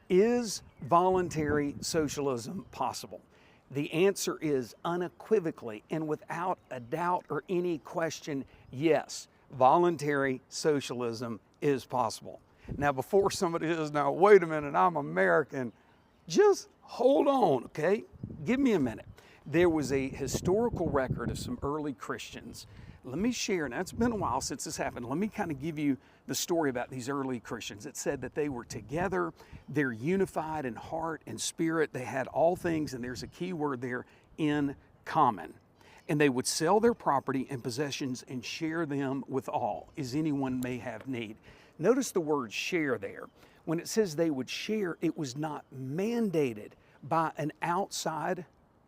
Is voluntary socialism possible? The answer is unequivocally and without a doubt or any question, yes, voluntary socialism is possible. Now, before somebody says, now, wait a minute, I'm American, just hold on, okay? Give me a minute. There was a historical record of some early Christians. Let me share, now it's been a while since this happened. Let me kind of give you the story about these early Christians. It said that they were together, they're unified in heart and spirit. They had all things, and there's a key word there, in common. And they would sell their property and possessions and share them with all, as anyone may have need. Notice the word share there. When it says they would share, it was not mandated by an outside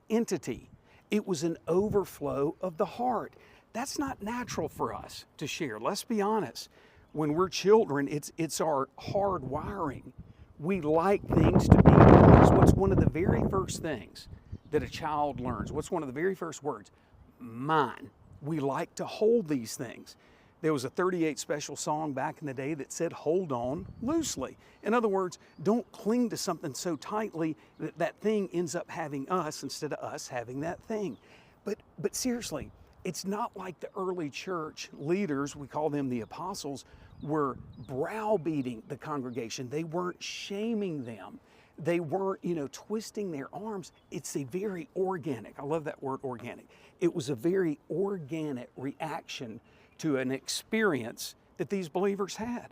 entity. It was an overflow of the heart. That's not natural for us to share. Let's be honest. When we're children, it's our hard wiring. We like things to be ours. What's one of the very first things that a child learns? What's one of the very first words? Mine. We like to hold these things. There was a 38 Special song back in the day that said, hold on loosely. In other words, don't cling to something so tightly that that thing ends up having us instead of us having that thing. But seriously, it's not like the early church leaders, we call them the apostles, were browbeating the congregation. They weren't shaming them. They weren't, twisting their arms. It's a very organic, I love that word organic. It was a very organic reaction to an experience that these believers had.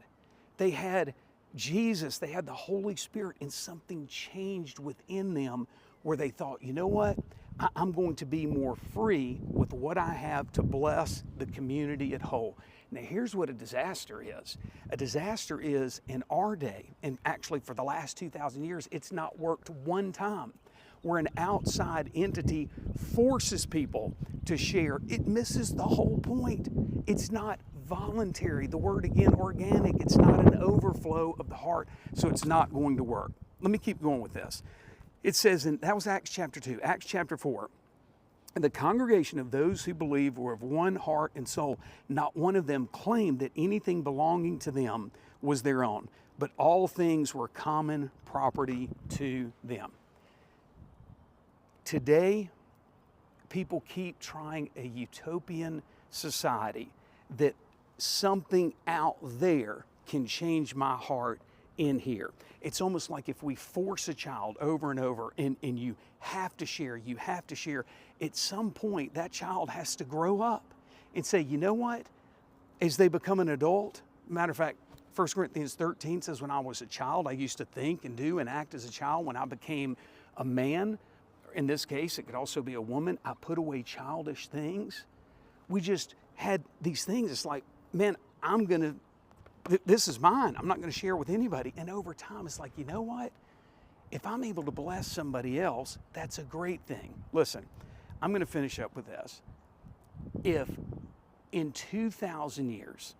They had Jesus, they had the Holy Spirit, and something changed within them where they thought, you know what? I'm going to be more free with what I have to bless the community at whole. Now, here's what a disaster is. A disaster is, in our day, and actually for the last 2,000 years, it's not worked one time, where an outside entity forces people to share. It misses the whole point. It's not voluntary. The word again, organic. It's not an overflow of the heart, so it's not going to work. Let me keep going with this. It says, and that was Acts chapter 2, Acts chapter 4. And the congregation of those who believed were of one heart and soul. Not one of them claimed that anything belonging to them was their own, but all things were common property to them. Today, people keep trying a utopian society that something out there can change my heart in here. It's almost like if we force a child over and over and you have to share, at some point that child has to grow up and say, you know what? As they become an adult, matter of fact, 1 Corinthians 13 says, when I was a child, I used to think and do and act as a child. When I became a man, in this case, it could also be a woman, I put away childish things. We just had these things. It's like, man, this is mine. I'm not going to share with anybody. And over time, it's like, you know what? If I'm able to bless somebody else, that's a great thing. Listen, I'm going to finish up with this. If in 2,000 years,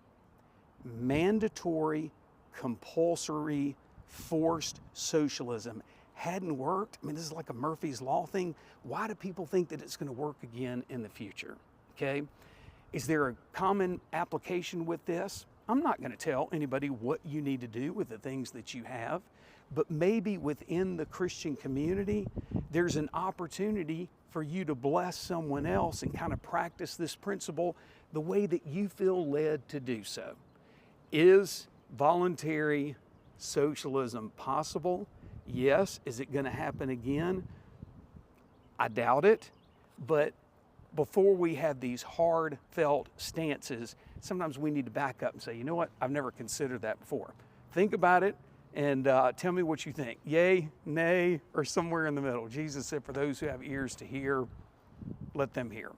mandatory, compulsory, forced socialism hadn't worked, I mean, this is like a Murphy's Law thing. Why do people think that it's going to work again in the future? Okay? Is there a common application with this? I'm not going to tell anybody what you need to do with the things that you have, but maybe within the Christian community, there's an opportunity for you to bless someone else and kind of practice this principle the way that you feel led to do so. Is voluntary socialism possible? Yes. Is it going to happen again? I doubt it, but before we have these hard felt stances, sometimes we need to back up and say, you know what? I've never considered that before. Think about it and tell me what you think. Yay, nay, or somewhere in the middle. Jesus said, for those who have ears to hear, let them hear.